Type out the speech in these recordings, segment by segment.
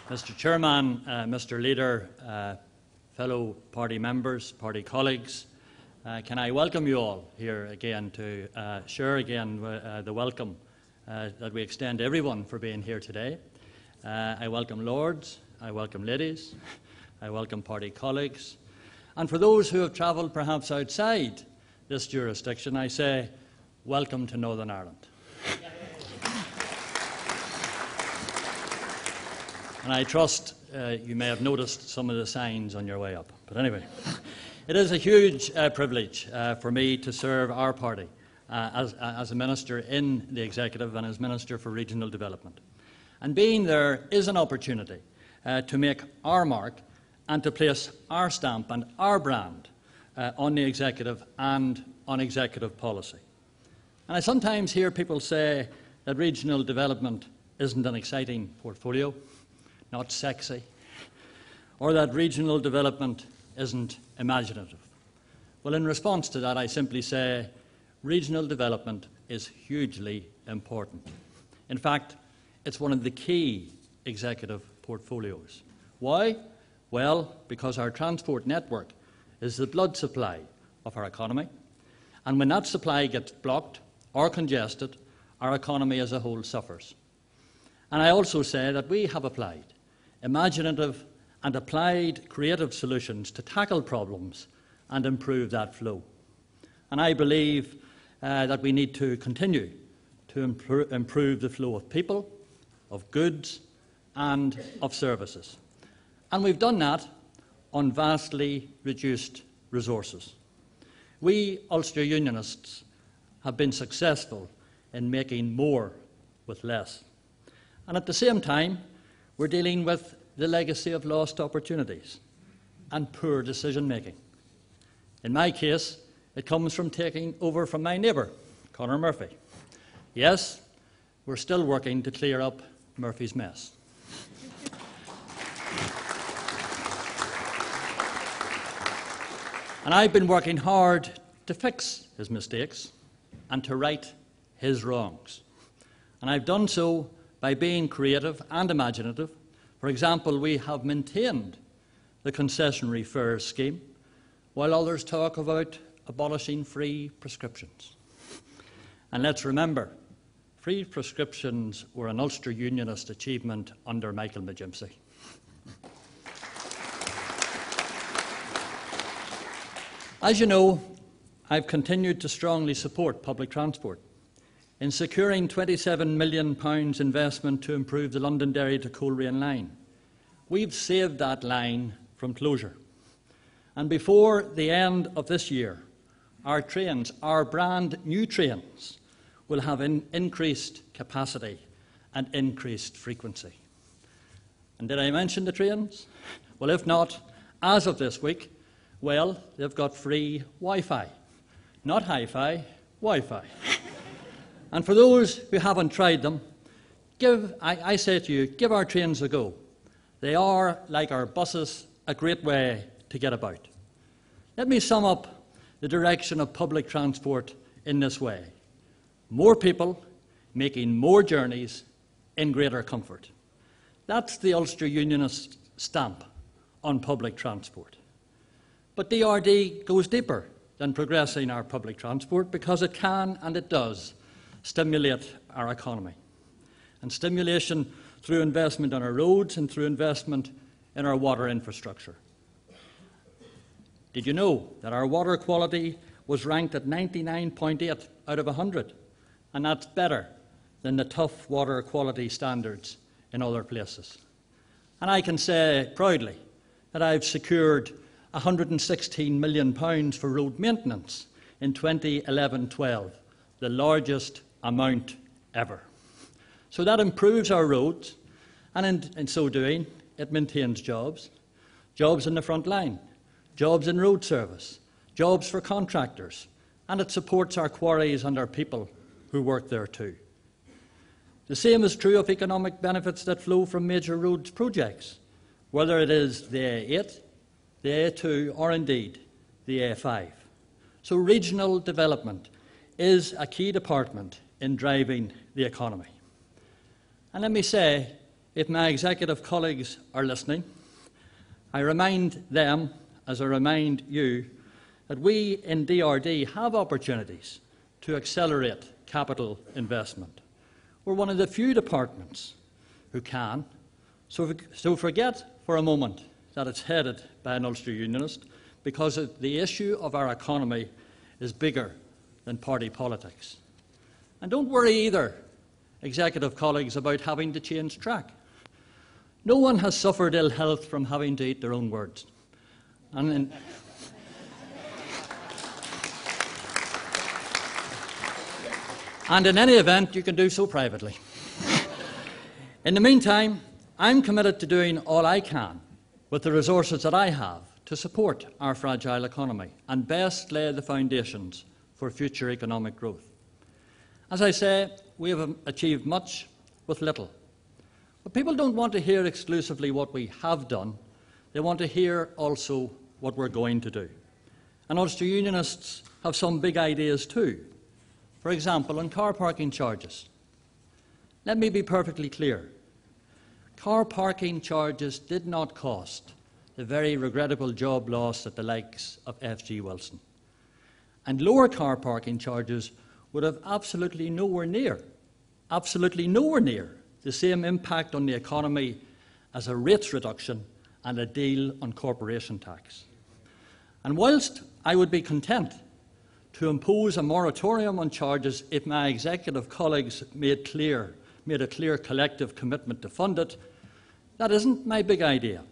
Mr. Chairman, Mr. Leader, fellow party members, party colleagues, can I welcome you all here again to share again the welcome that we extend to everyone for being here today. I welcome Lords, I welcome ladies, I welcome party colleagues, and for those who have travelled perhaps outside this jurisdiction, I say welcome to Northern Ireland. And I trust you may have noticed some of the signs on your way up. But anyway, it is a huge privilege for me to serve our party as a minister in the Executive and as Minister for Regional Development. And being there is an opportunity to make our mark and to place our stamp and our brand on the Executive and on executive policy. And I sometimes hear people say that regional development isn't an exciting portfolio, not sexy, or that regional development isn't imaginative. Well, in response to that, I simply say regional development is hugely important. In fact, it's one of the key executive portfolios. Why? Well, because our transport network is the blood supply of our economy, and when that supply gets blocked or congested, our economy as a whole suffers. And I also say that we have applied imaginative and applied creative solutions to tackle problems and improve that flow. And I believe that we need to continue to improve the flow of people, of goods and of services. And we've done that on vastly reduced resources. We Ulster Unionists have been successful in making more with less. And at the same time, we're dealing with the legacy of lost opportunities and poor decision-making. In my case, it comes from taking over from my neighbour, Conor Murphy. Yes, we're still working to clear up Murphy's mess. And I've been working hard to fix his mistakes and to right his wrongs. And I've done so by being creative and imaginative. For example, we have maintained the concessionary fares scheme, while others talk about abolishing free prescriptions. And let's remember, free prescriptions were an Ulster Unionist achievement under Michael McGimpsey. As you know, I've continued to strongly support public transport. In securing £27 million investment to improve the Londonderry to Coleraine line, we've saved that line from closure. And before the end of this year, our trains, our brand new trains, will have increased capacity and increased frequency. And did I mention the trains? Well, if not, as of this week, well, they've got free Wi-Fi. Not hi-fi, Wi-Fi. And for those who haven't tried them, I say to you, give our trains a go. They are, like our buses, a great way to get about. Let me sum up the direction of public transport in this way. More people making more journeys in greater comfort. That's the Ulster Unionist stamp on public transport. But DRD goes deeper than progressing our public transport because it can and it does stimulate our economy. And stimulation through investment on our roads and through investment in our water infrastructure. Did you know that our water quality was ranked at 99.8 out of 100? And that's better than the tough water quality standards in other places. And I can say proudly that I've secured £116 million for road maintenance in 2011-12, the largest amount ever. So that improves our roads, and in so doing, it maintains jobs. Jobs in the front line, jobs in road service, jobs for contractors, and it supports our quarries and our people who work there too. The same is true of economic benefits that flow from major roads projects, whether it is the A8, the A2, or indeed the A5. So regional development is a key department in driving the economy. And let me say, if my executive colleagues are listening, I remind them, as I remind you, that we in DRD have opportunities to accelerate capital investment. We're one of the few departments who can. So forget for a moment that it's headed by an Ulster Unionist, because the issue of our economy is bigger than party politics. And don't worry either, executive colleagues, about having to change track. No one has suffered ill health from having to eat their own words. And in any event, you can do so privately. In the meantime, I'm committed to doing all I can with the resources that I have to support our fragile economy and best lay the foundations for future economic growth. As I say, we have achieved much with little. But people don't want to hear exclusively what we have done. They want to hear also what we're going to do. And Ulster Unionists have some big ideas too. For example, on car parking charges. Let me be perfectly clear. Car parking charges did not cost the very regrettable job loss at the likes of F.G. Wilson. And lower car parking charges would have absolutely nowhere near the same impact on the economy as a rates reduction and a deal on corporation tax. And whilst I would be content to impose a moratorium on charges if my executive colleagues made a clear collective commitment to fund it, that isn't my big idea,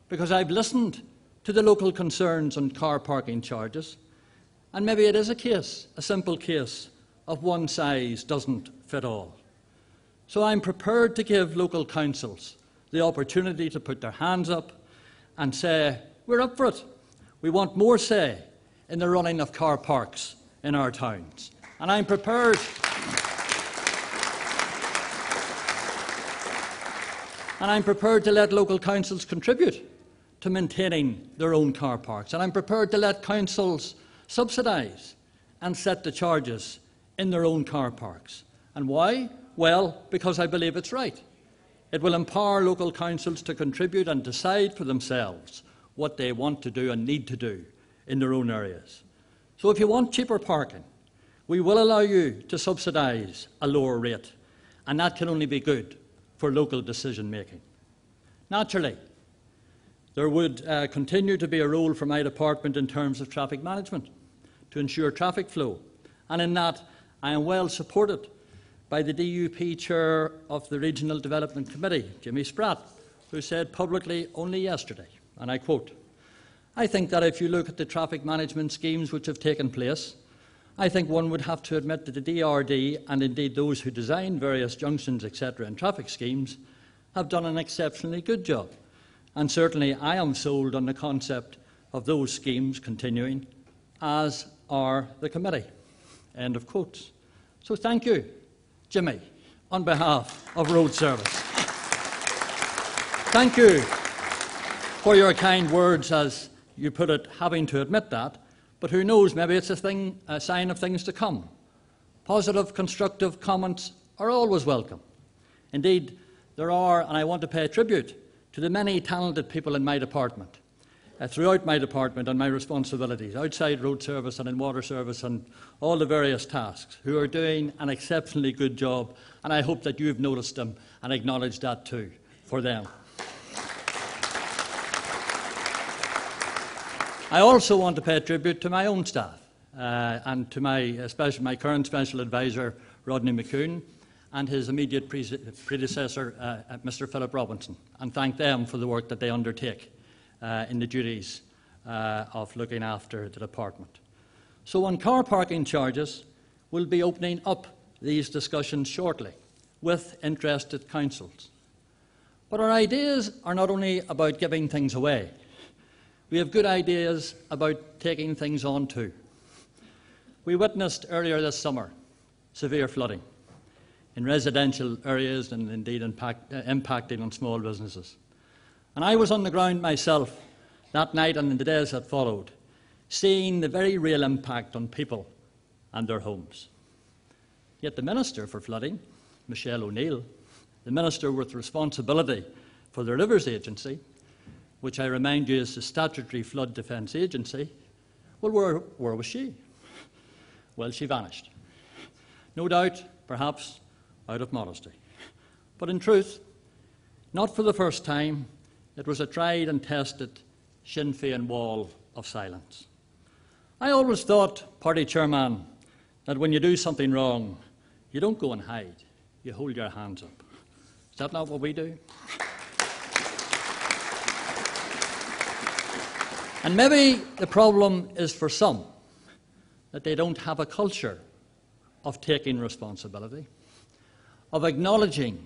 because I've listened to the local concerns on car parking charges, and maybe it is a simple case of one size doesn't fit all. So I'm prepared to give local councils the opportunity to put their hands up and say, we're up for it. We want more say in the running of car parks in our towns. And I'm prepared to let local councils contribute to maintaining their own car parks. And I'm prepared to let councils subsidise and set the charges in their own car parks. And why? Well, because I believe it's right. It will empower local councils to contribute and decide for themselves what they want to do and need to do in their own areas. So if you want cheaper parking, we will allow you to subsidise a lower rate, and that can only be good for local decision making. Naturally, there would continue to be a role for my department in terms of traffic management to ensure traffic flow, and in that I am well supported by the DUP chair of the Regional Development Committee, Jimmy Spratt, who said publicly only yesterday, and I quote, "I think that if you look at the traffic management schemes which have taken place, I think one would have to admit that the DRD and indeed those who design various junctions, etc. in traffic schemes have done an exceptionally good job. And certainly I am sold on the concept of those schemes continuing, as are the committee." End of quotes. So thank you, Jimmy, on behalf of Road Service. Thank you for your kind words, as you put it, having to admit that, but who knows, maybe it's a sign of things to come. Positive, constructive comments are always welcome. Indeed, there are, and I want to pay tribute to the many talented people in my department, throughout my department and my responsibilities, outside road service and in water service and all the various tasks, who are doing an exceptionally good job, and I hope that you've noticed them and acknowledged that too for them. I also want to pay tribute to my own staff and to my current Special Advisor, Rodney McCune, and his immediate predecessor, Mr. Philip Robinson, and thank them for the work that they undertake in the duties of looking after the department. So on car parking charges, we'll be opening up these discussions shortly with interested councils. But our ideas are not only about giving things away. We have good ideas about taking things on too. We witnessed earlier this summer severe flooding in residential areas and indeed impacting on small businesses. And I was on the ground myself that night and in the days that followed, seeing the very real impact on people and their homes. Yet the Minister for Flooding, Michelle O'Neill, the Minister with responsibility for the Rivers Agency, which I remind you is the statutory flood defence agency, well, where was she? Well, she vanished. No doubt, perhaps, out of modesty. But in truth, not for the first time, it was a tried and tested Sinn Féin wall of silence. I always thought, Party Chairman, that when you do something wrong, you don't go and hide, you hold your hands up. Is that not what we do? And maybe the problem is for some that they don't have a culture of taking responsibility, of acknowledging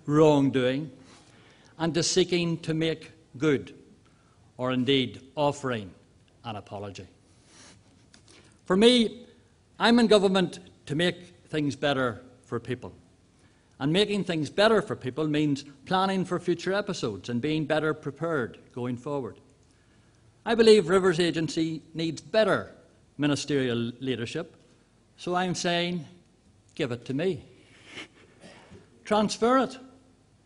wrongdoing, and of seeking to make good, or indeed offering an apology. For me, I'm in government to make things better for people. And making things better for people means planning for future episodes and being better prepared going forward. I believe Rivers Agency needs better ministerial leadership, so I'm saying, give it to me. Transfer it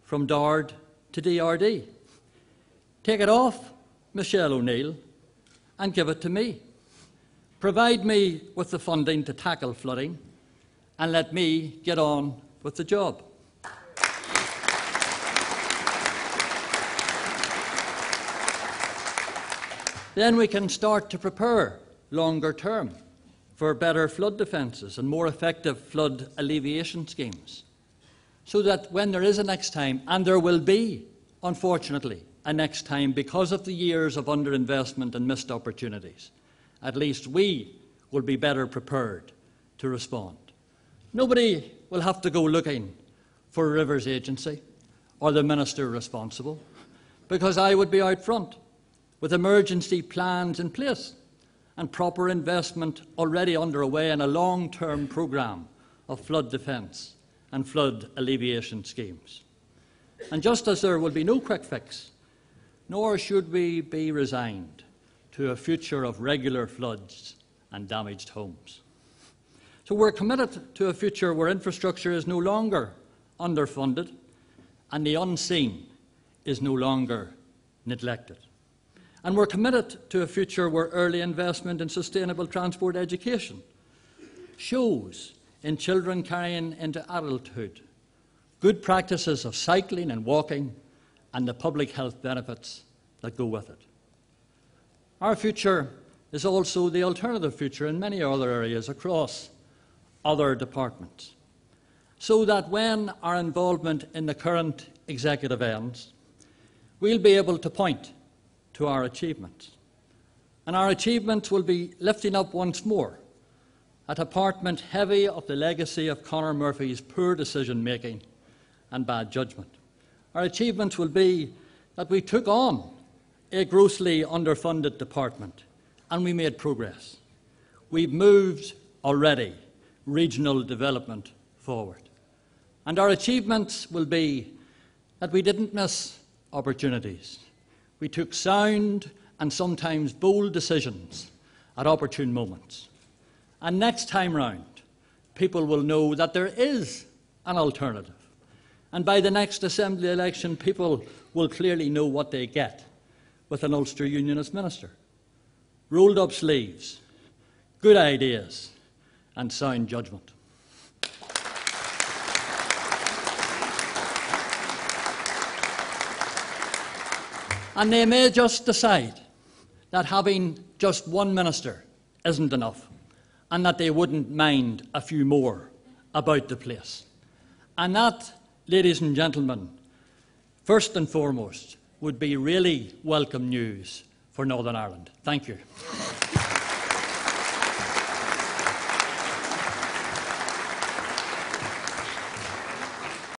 from DARD to DRD. Take it off Michelle O'Neill and give it to me. Provide me with the funding to tackle flooding and let me get on with the job. Then we can start to prepare longer term for better flood defences and more effective flood alleviation schemes, so that when there is a next time, and there will be, unfortunately, a next time because of the years of underinvestment and missed opportunities, at least we will be better prepared to respond. Nobody will have to go looking for a Rivers Agency or the Minister responsible, because I would be out front with emergency plans in place and proper investment already underway in a long-term programme of flood defence and flood alleviation schemes. And just as there will be no quick fix, nor should we be resigned to a future of regular floods and damaged homes. So we're committed to a future where infrastructure is no longer underfunded and the unseen is no longer neglected. And we're committed to a future where early investment in sustainable transport education shows in children carrying into adulthood good practices of cycling and walking and the public health benefits that go with it. Our future is also the alternative future in many other areas across other departments, so that when our involvement in the current executive ends, we'll be able to point to our achievements. And our achievements will be lifting up once more a department heavy of the legacy of Conor Murphy's poor decision-making and bad judgment. Our achievements will be that we took on a grossly underfunded department and we made progress. We've moved already regional development forward. And our achievements will be that we didn't miss opportunities. We took sound and sometimes bold decisions at opportune moments. And next time round, people will know that there is an alternative. And by the next Assembly election, people will clearly know what they get with an Ulster Unionist Minister. Rolled up sleeves, good ideas, and sound judgment. And they may just decide that having just one minister isn't enough, and that they wouldn't mind a few more about the place. And that, ladies and gentlemen, first and foremost, would be really welcome news for Northern Ireland. Thank you.